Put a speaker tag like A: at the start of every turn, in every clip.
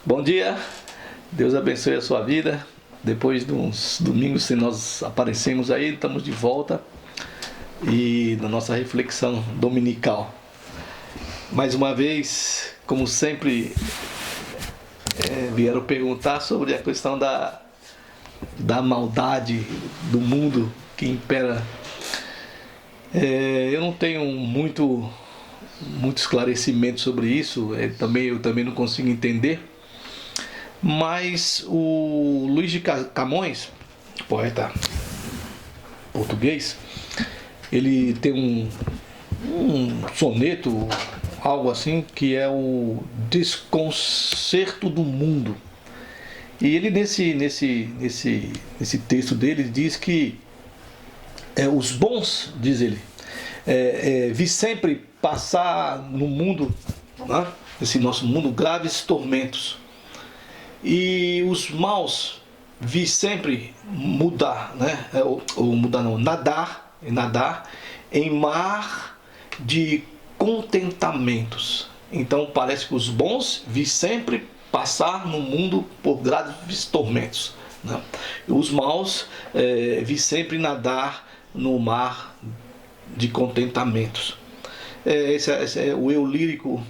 A: Bom dia, Deus abençoe a sua vida. Depois de uns domingos que nós aparecemos aí, estamos de volta e na nossa reflexão dominical. Mais uma vez, como sempre, vieram perguntar sobre a questão da maldade do mundo que impera. Eu não tenho muito esclarecimento sobre isso, eu também não consigo entender. Mas o Luís de Camões, poeta português, ele tem um soneto, algo assim, que é o Desconcerto do Mundo. E ele nesse texto dele diz que os bons, diz ele, vi sempre passar no mundo, né, esse nosso mundo, graves tormentos. E os maus vi sempre mudar, né? Nadar em mar de contentamentos. Então parece que os bons vi sempre passar no mundo por graves tormentos, né? E os maus vi sempre nadar no mar de contentamentos. Esse é o eu lírico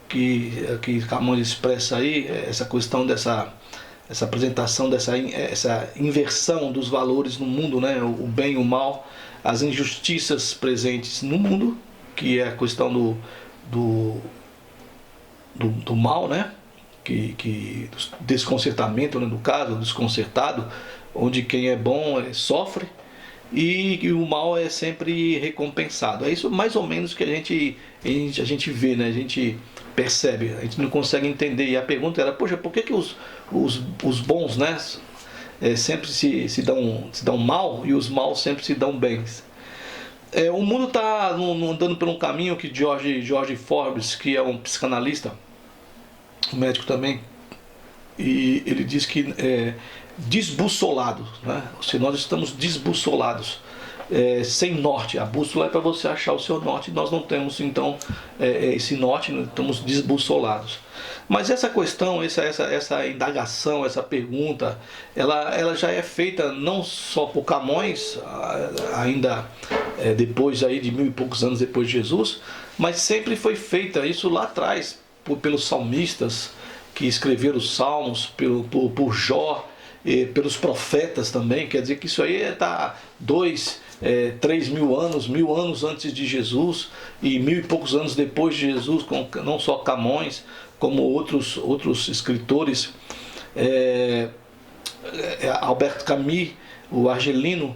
A: que Camões expressa aí, essa questão essa apresentação, essa inversão dos valores no mundo, né? O bem e o mal, as injustiças presentes no mundo, que é a questão do mal, né? Do desconcertamento, né? No caso, o desconcertado, onde quem é bom sofre e o mal é sempre recompensado. É isso mais ou menos que a gente vê, né? A gente percebe, a gente não consegue entender. E a pergunta era, poxa, por que os bons, né, sempre se dão mal e os maus sempre se dão bem? O mundo está andando por um caminho que George Forbes, que é um psicanalista, um médico também, e ele diz que desbussolados, né? Se nós estamos desbussolados, sem norte. A bússola é para você achar o seu norte. Nós não temos então esse norte, estamos desbussolados. Mas essa questão, essa indagação, essa pergunta, ela já é feita não só por Camões, ainda depois aí de 1000 e poucos anos depois de Jesus, mas sempre foi feita isso lá atrás pelos salmistas que escreveram os salmos, por Jó, pelos profetas também. Quer dizer que isso aí está 3 mil anos, 1000 anos antes de Jesus e 1000 e poucos anos depois de Jesus, com não só Camões, como outros escritores, Albert Camus, o argelino,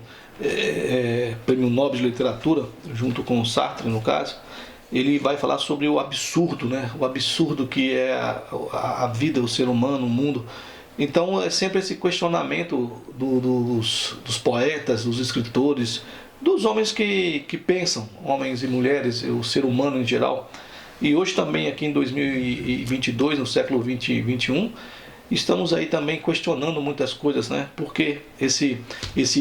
A: prêmio Nobel de Literatura, junto com o Sartre no caso. Ele vai falar sobre o absurdo, né? O absurdo que é a vida, o ser humano, o mundo. Então é sempre esse questionamento dos poetas, dos escritores, dos homens que pensam, homens e mulheres, o ser humano em geral. E hoje também aqui em 2022, no século 20 e 21, estamos aí também questionando muitas coisas, né? Por que esse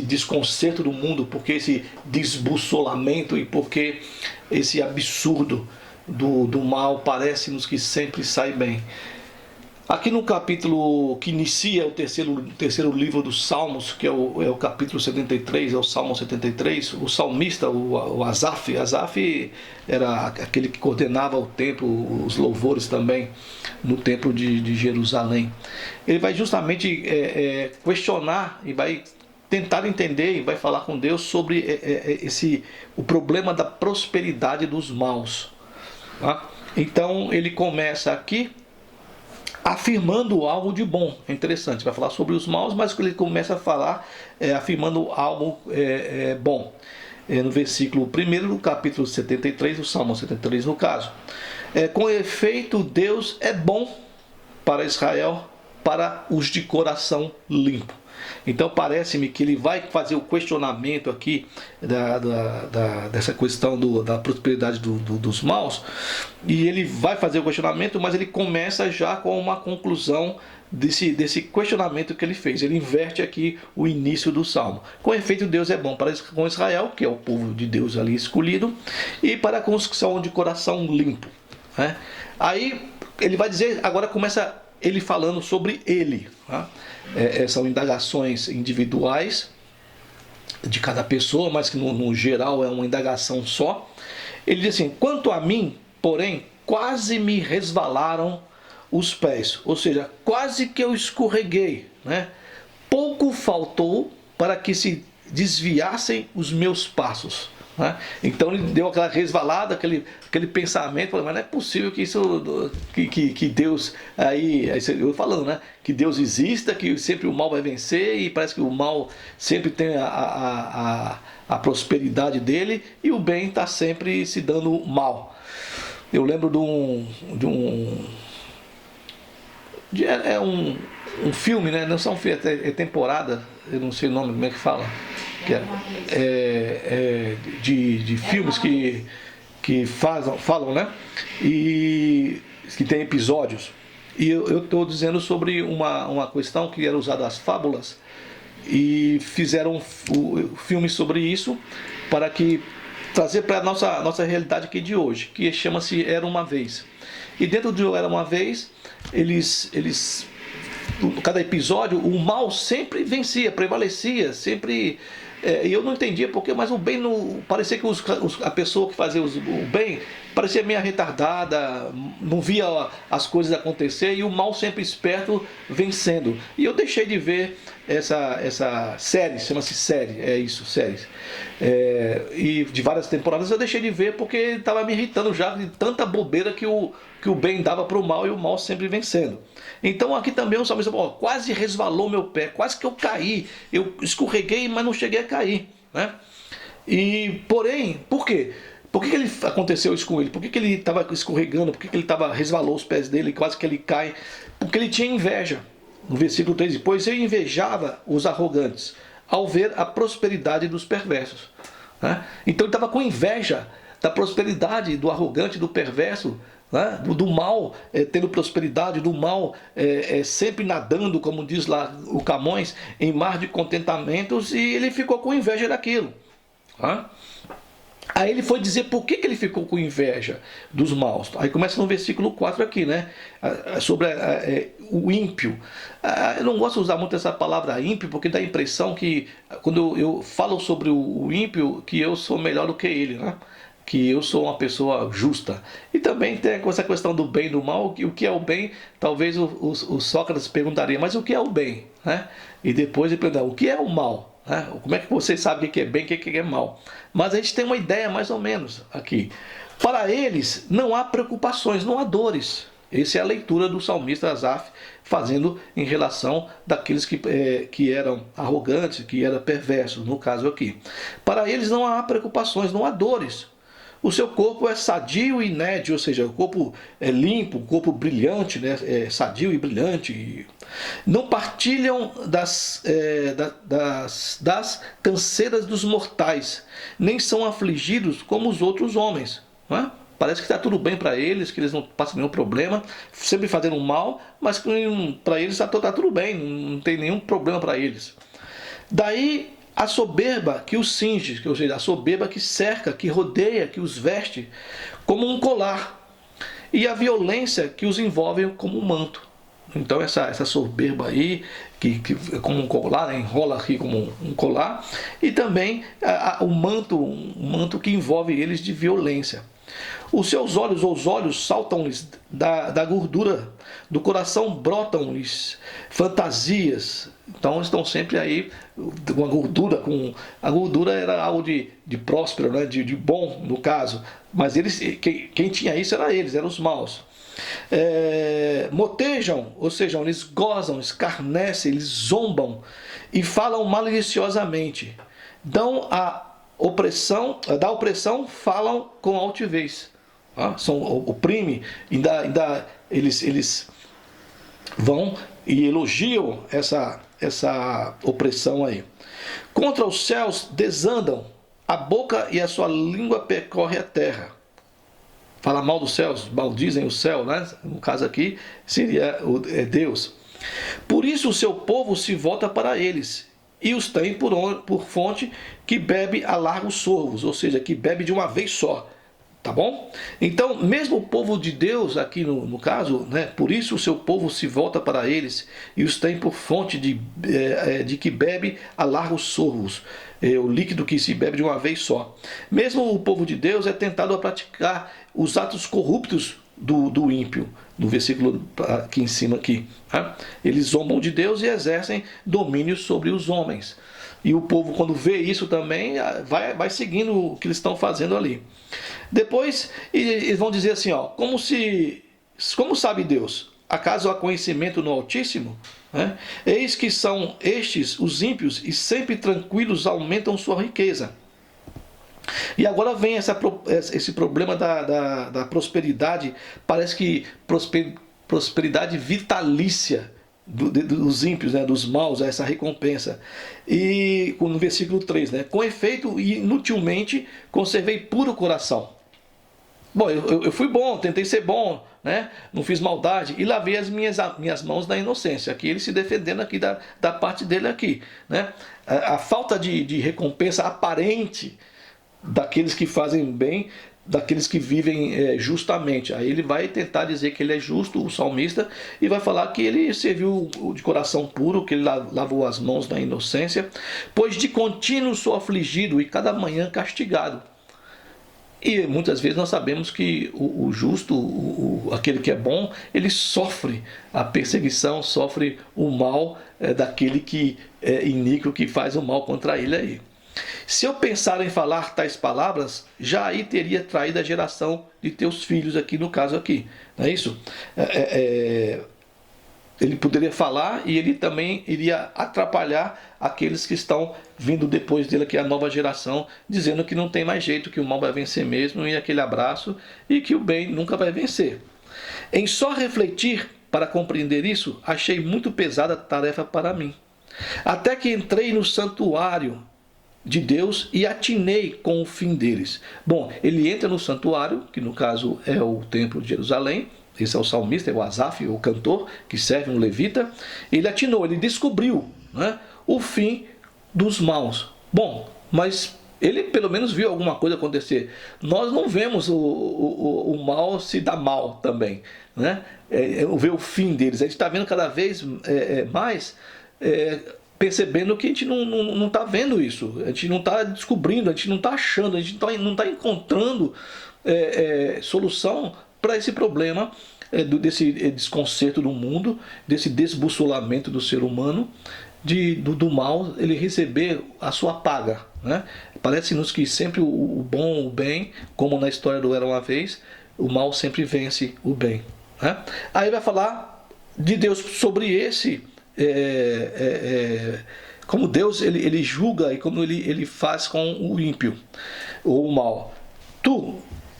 A: desconcerto do mundo, por que esse desbussolamento e por que esse absurdo do mal parece-nos que sempre sai bem. Aqui no capítulo que inicia o terceiro livro dos Salmos, que é o capítulo 73, é o Salmo 73, o salmista, o Asaf era aquele que coordenava o templo, os louvores também, no templo de Jerusalém. Ele vai justamente questionar e vai tentar entender e vai falar com Deus sobre o problema da prosperidade dos maus. Tá? Então ele começa aqui afirmando algo de bom. É interessante, vai falar sobre os maus, mas ele começa a falar afirmando algo bom. No versículo 1 do capítulo 73, do Salmo 73 no caso. Com efeito, Deus é bom para Israel, para os de coração limpo. Então parece-me que ele vai fazer o questionamento aqui dessa questão da prosperidade dos maus, e ele vai fazer o questionamento, mas ele começa já com uma conclusão desse questionamento que ele fez. Ele inverte aqui o início do Salmo. Com efeito, Deus é bom para com Israel, que é o povo de Deus ali escolhido, e para a construção de coração limpo, né? Aí ele vai dizer, agora começa ele falando sobre ele. Tá? São indagações individuais de cada pessoa, mas que no geral é uma indagação só. Ele diz assim: quanto a mim, porém, quase me resvalaram os pés, ou seja, quase que eu escorreguei, né? Pouco faltou para que se desviassem os meus passos. Né? Então ele deu aquela resvalada, aquele pensamento, falou, mas não é possível que isso, que Deus, aí eu falando, né? Que Deus exista, que sempre o mal vai vencer, e parece que o mal sempre tem a prosperidade dele, e o bem está sempre se dando mal. Eu lembro de um filme, né? Não são filme, é temporada, eu não sei o nome, como é que fala, que de filmes que falam, né? E que tem episódios. E eu estou dizendo sobre uma questão que era usada as fábulas, e fizeram filmes sobre isso para que trazer para a nossa realidade aqui de hoje, que chama-se Era Uma Vez. E dentro de Era Uma Vez, cada episódio, o mal sempre vencia, prevalecia, sempre. E eu não entendia porque, mas o bem não. Parecia que a pessoa que fazia o bem parecia meio retardada, não via as coisas acontecer, e o mal sempre esperto vencendo. E eu deixei de ver essa série, chama-se série, séries. E de várias temporadas eu deixei de ver porque estava me irritando já de tanta bobeira que o bem dava para o mal, e o mal sempre vencendo. Então aqui também o salmista falou, quase resvalou meu pé, quase que eu caí, eu escorreguei, mas não cheguei a cair, né? E porém, por quê? Por que aconteceu isso com ele? Por que ele estava escorregando? Por que ele resvalou os pés dele, quase que ele cai? Porque ele tinha inveja. No versículo 3, pois eu invejava os arrogantes ao ver a prosperidade dos perversos. Né? Então ele estava com inveja da prosperidade do arrogante, do perverso, né? do mal tendo prosperidade, do mal sempre nadando, como diz lá o Camões, em mar de contentamentos, e ele ficou com inveja daquilo. Né? Aí ele foi dizer por que ele ficou com inveja dos maus. Aí começa no versículo 4 aqui, né? Sobre o ímpio. Eu não gosto de usar muito essa palavra ímpio, porque dá a impressão que, quando eu falo sobre o ímpio, que eu sou melhor do que ele, né? Que eu sou uma pessoa justa. E também tem essa questão do bem e do mal. O que é o bem? Talvez o Sócrates perguntaria, mas o que é o bem? Né? E depois ele perguntaria, o que é o mal? Como é que você sabe o que é bem e o que é mal? Mas a gente tem uma ideia mais ou menos aqui. Para eles não há preocupações, não há dores. Essa é a leitura do salmista Asaf fazendo em relação daqueles que eram arrogantes, que eram perversos, no caso aqui. Para eles não há preocupações, não há dores. O seu corpo é sadio e nédio, ou seja, o corpo é limpo, o corpo brilhante, né? Sadio e brilhante. Não partilham das canseiras dos mortais, nem são afligidos como os outros homens. Não é? Parece que está tudo bem para eles, que eles não passam nenhum problema, sempre fazendo mal, mas para eles está tudo bem, não tem nenhum problema para eles. Daí a soberba que os cinge, ou seja, a soberba que cerca, que rodeia, que os veste como um colar, e a violência que os envolve como um manto. Então essa soberba aí, que é como um colar, né? Enrola aqui como um colar, e também um manto que envolve eles de violência. Os seus olhos, ou os olhos, saltam-lhes da gordura, do coração brotam-lhes fantasias. Então estão sempre aí com a gordura. A gordura era algo de próspero, né? de bom no caso. Mas quem tinha isso eram os maus. Motejam, ou seja, eles gozam, escarnecem, eles zombam e falam maliciosamente. Da opressão falam com altivez. Oprime, ainda eles vão e elogiam essa opressão aí. Contra os céus desandam, a boca e a sua língua percorre a terra. Fala mal dos céus, maldizem o céu, né? No caso aqui seria Deus. Por isso o seu povo se volta para eles, e os tem por fonte que bebe a largos sorvos, ou seja, que bebe de uma vez só. Tá bom? Então, mesmo o povo de Deus, aqui no caso, né, por isso o seu povo se volta para eles e os tem por fonte de que bebe a largos sorvos, o líquido que se bebe de uma vez só. Mesmo o povo de Deus é tentado a praticar os atos corruptos do ímpio, no versículo aqui em cima. Aqui, tá? Eles zombam de Deus e exercem domínio sobre os homens. E o povo, quando vê isso também, vai seguindo o que eles estão fazendo ali. Depois, eles vão dizer assim, ó, como sabe Deus? Acaso há conhecimento no Altíssimo? Né? Eis que são estes os ímpios e sempre tranquilos aumentam sua riqueza. E agora vem esse problema da prosperidade, parece que prosperidade vitalícia dos ímpios, né, dos maus, essa recompensa. E no versículo 3, né, com efeito, inutilmente conservei puro coração. Bom, eu fui bom, tentei ser bom, né, não fiz maldade e lavei as minhas mãos da inocência. Aqui ele se defendendo aqui da parte dele aqui, né? A falta de recompensa aparente daqueles que fazem bem, daqueles que vivem justamente. Aí ele vai tentar dizer que ele é justo, o salmista, e vai falar que ele serviu de coração puro, que ele lavou as mãos na inocência, pois de contínuo sou afligido e cada manhã castigado. E muitas vezes nós sabemos que o justo, aquele que é bom, ele sofre a perseguição, sofre o mal daquele que é iníquo, que faz o mal contra ele aí. Se eu pensar em falar tais palavras, já aí teria traído a geração de teus filhos, aqui no caso aqui, não é isso? Ele poderia falar e ele também iria atrapalhar aqueles que estão vindo depois dele, que é a nova geração, dizendo que não tem mais jeito, que o mal vai vencer mesmo, e aquele abraço, e que o bem nunca vai vencer. Em só refletir para compreender isso, achei muito pesada a tarefa para mim. Até que entrei no santuário de Deus e atinei com o fim deles. Bom, ele entra no santuário, que no caso é o templo de Jerusalém. Esse é o salmista, é o Asaf, o cantor, que serve um levita. Ele atinou, ele descobriu, né, o fim dos maus. Bom, mas ele pelo menos viu alguma coisa acontecer. Nós não vemos o mal se dar mal também, né? Ver o fim deles. A gente está vendo cada vez mais... percebendo que a gente não está vendo isso, a gente não está descobrindo, a gente não está achando, a gente não está encontrando solução para esse problema desse desconcerto do mundo, desse desbussolamento do ser humano, do mal, ele receber a sua paga, né? Parece-nos que sempre o bom, o bem, como na história do Era Uma Vez, o mal sempre vence o bem, né? Aí vai falar de Deus sobre esse... como Deus ele julga e como ele faz com o ímpio ou o mal. Tu,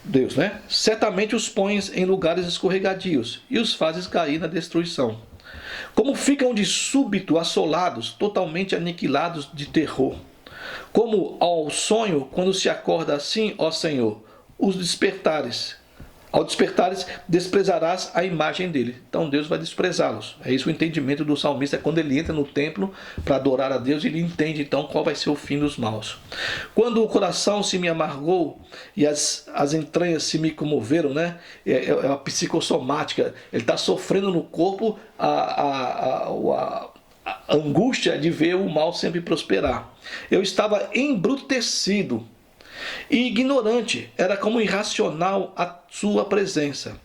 A: Deus, né, certamente os pões em lugares escorregadios e os fazes cair na destruição. Como ficam de súbito assolados, totalmente aniquilados de terror. Como ao sonho, quando se acorda assim, ó Senhor, os despertares. Ao despertares, desprezarás a imagem dele. Então Deus vai desprezá-los. É isso o entendimento do salmista, quando ele entra no templo para adorar a Deus, ele entende então qual vai ser o fim dos maus. Quando o coração se me amargou e as entranhas se me comoveram, né? É a psicossomática. Ele está sofrendo no corpo a angústia de ver o mal sempre prosperar. Eu estava embrutecido e ignorante, era como irracional a sua presença.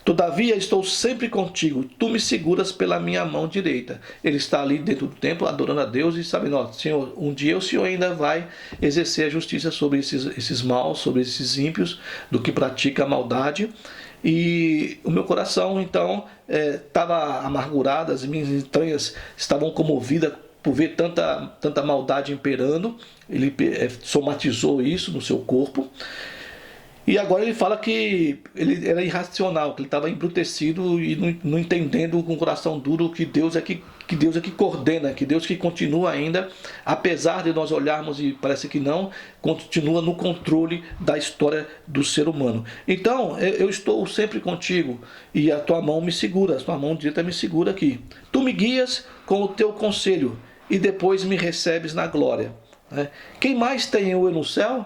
A: Todavia estou sempre contigo, tu me seguras pela minha mão direita. Ele está ali dentro do templo adorando a Deus e sabendo, ó, Senhor, um dia o Senhor ainda vai exercer a justiça sobre esses maus, sobre esses ímpios, do que pratica a maldade. E o meu coração então estava amargurado, as minhas entranhas estavam comovidas por ver tanta maldade imperando. Ele somatizou isso no seu corpo. E agora ele fala que ele era irracional, que ele estava embrutecido e não entendendo com o coração duro que Deus é que coordena, que Deus que continua ainda, apesar de nós olharmos e parece que não, continua no controle da história do ser humano. Então, eu estou sempre contigo e a tua mão me segura, a tua mão direita me segura aqui. Tu me guias com o teu conselho e depois me recebes na glória. Quem mais tem eu no céu?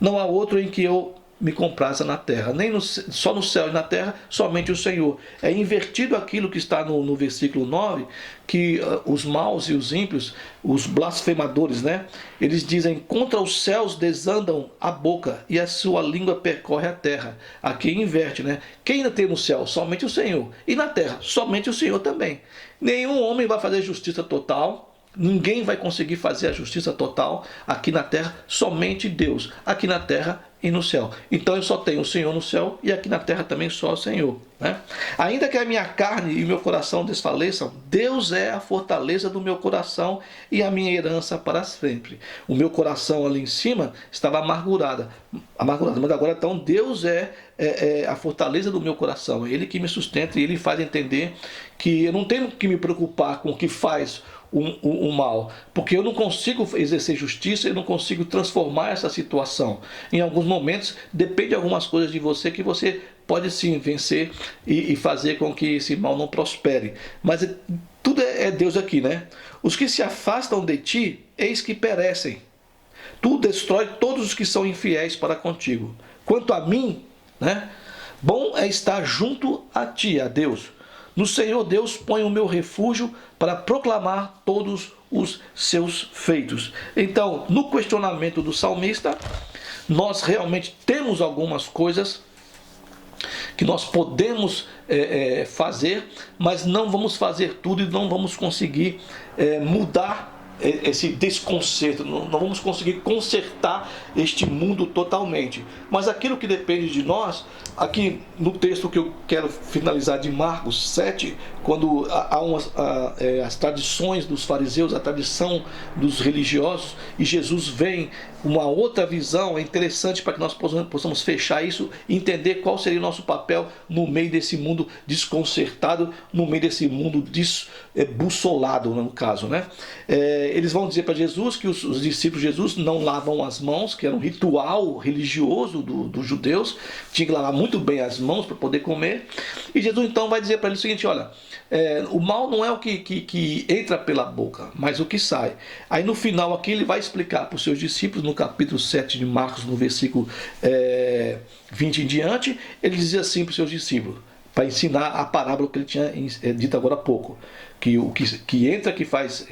A: Não há outro em que eu me compraza na terra, nem só no céu e na terra, somente o Senhor. É invertido aquilo que está no versículo 9, que os maus e os ímpios, os blasfemadores, né? Eles dizem, contra os céus desandam a boca e a sua língua percorre a terra. Aqui inverte, né? Quem ainda tem no céu? Somente o Senhor. E na terra? Somente o Senhor também. Nenhum homem vai fazer justiça total. Ninguém vai conseguir fazer a justiça total aqui na terra, somente Deus, aqui na terra e no céu. Então eu só tenho o Senhor no céu e aqui na terra também só o Senhor, né? Ainda que a minha carne e meu coração desfaleçam, Deus é a fortaleza do meu coração e a minha herança para sempre. O meu coração ali em cima estava amargurado, mas agora então Deus é a fortaleza do meu coração, é Ele que me sustenta e Ele faz entender que eu não tenho que me preocupar com o que faz o mal, porque eu não consigo exercer justiça, eu não consigo transformar essa situação. Em alguns momentos depende de algumas coisas de você que você pode sim vencer e fazer com que esse mal não prospere, mas tudo é Deus aqui, né? Os que se afastam de ti, eis que perecem. Tu destrói todos os que são infiéis para contigo. Quanto a mim, né? Bom é estar junto a ti, a Deus. No Senhor Deus põe o meu refúgio para proclamar todos os seus feitos. Então, no questionamento do salmista, nós realmente temos algumas coisas que nós podemos fazer, mas não vamos fazer tudo e não vamos conseguir mudar esse desconcerto, não vamos conseguir consertar este mundo totalmente. Mas aquilo que depende de nós, aqui no texto que eu quero finalizar de Marcos 7, quando há as tradições dos fariseus, a tradição dos religiosos, e Jesus vem uma outra visão, é interessante para que nós possamos fechar isso e entender qual seria o nosso papel no meio desse mundo desconcertado, no meio desse mundo desbussolado, no caso, né? Eles vão dizer para Jesus que os discípulos de Jesus não lavam as mãos, que era um ritual religioso dos judeus, tinha que lavar muito bem as mãos para poder comer, e Jesus então vai dizer para eles o seguinte, olha, o mal não é o que entra pela boca, mas o que sai. Aí no final aqui ele vai explicar para os seus discípulos, no capítulo 7 de Marcos, no versículo 20 em diante, ele diz assim para os seus discípulos, para ensinar a parábola que ele tinha dito agora há pouco, que o que entra que faz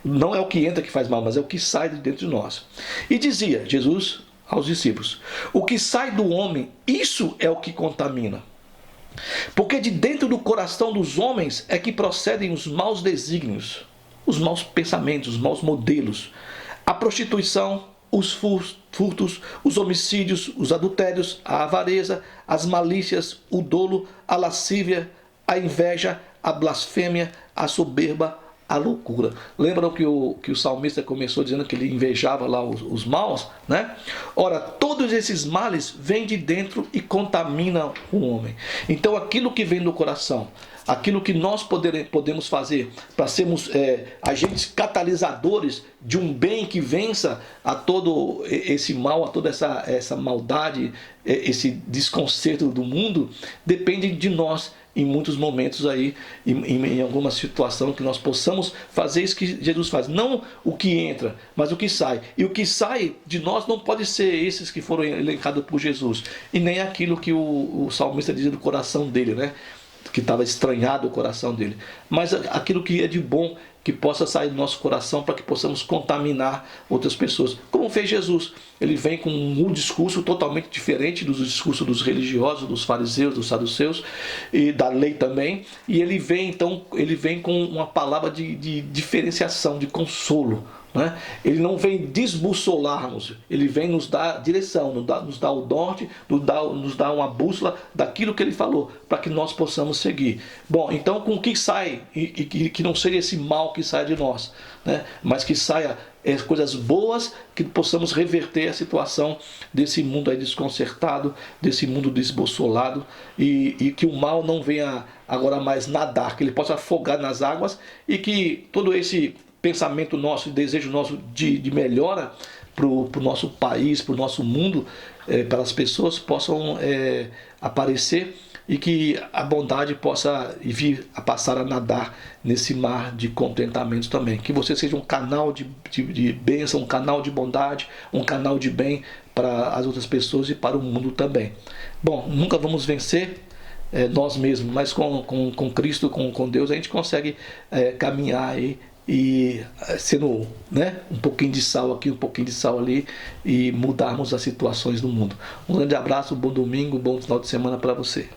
A: não é o que entra que faz mal, mas é o que sai de dentro de nós. E dizia Jesus aos discípulos, o que sai do homem, isso é o que contamina. Porque de dentro do coração dos homens é que procedem os maus desígnios, os maus pensamentos, os maus modelos, a prostituição, os furtos, os homicídios, os adultérios, a avareza, as malícias, o dolo, a lascívia, a inveja, a blasfêmia, a soberba, a loucura. Lembram que o salmista começou dizendo que ele invejava lá os maus, né? Ora, todos esses males vêm de dentro e contaminam o homem. Então aquilo que vem do coração, aquilo que nós podemos fazer para sermos agentes catalisadores de um bem que vença a todo esse mal, a toda essa maldade, esse desconcerto do mundo, depende de nós. Em muitos momentos aí, em alguma situação que nós possamos fazer isso que Jesus faz. Não o que entra, mas o que sai. E o que sai de nós não pode ser esses que foram elencados por Jesus. E nem aquilo que o salmista dizia do coração dele, né? Que estava estranhado o coração dele. Mas aquilo que é de bom, que possa sair do nosso coração para que possamos contaminar outras pessoas. Como fez Jesus. Ele vem com um discurso totalmente diferente dos discursos dos religiosos, dos fariseus, dos saduceus e da lei também. E ele vem com uma palavra de diferenciação, de consolo. Né? Ele não vem desbussolar-nos, ele vem nos dar direção, nos dar o norte, nos dar uma bússola daquilo que ele falou, para que nós possamos seguir. Bom, então com o que sai, e que não seja esse mal que sai de nós, né? Mas que saia coisas boas, que possamos reverter a situação desse mundo aí desconcertado, desse mundo desbussolado, e que o mal não venha agora mais nadar, que ele possa afogar nas águas, e que todo esse pensamento nosso, desejo nosso de melhora para o nosso país, para o nosso mundo, para as pessoas possam aparecer e que a bondade possa vir a passar a nadar nesse mar de contentamento também. Que você seja um canal de bênção, um canal de bondade, um canal de bem para as outras pessoas e para o mundo também. Bom, nunca vamos vencer nós mesmos, mas com Cristo, com Deus, a gente consegue caminhar aí e sendo, né, um pouquinho de sal aqui, um pouquinho de sal ali e mudarmos as situações do mundo. Um grande abraço, um bom domingo, um bom final de semana para você.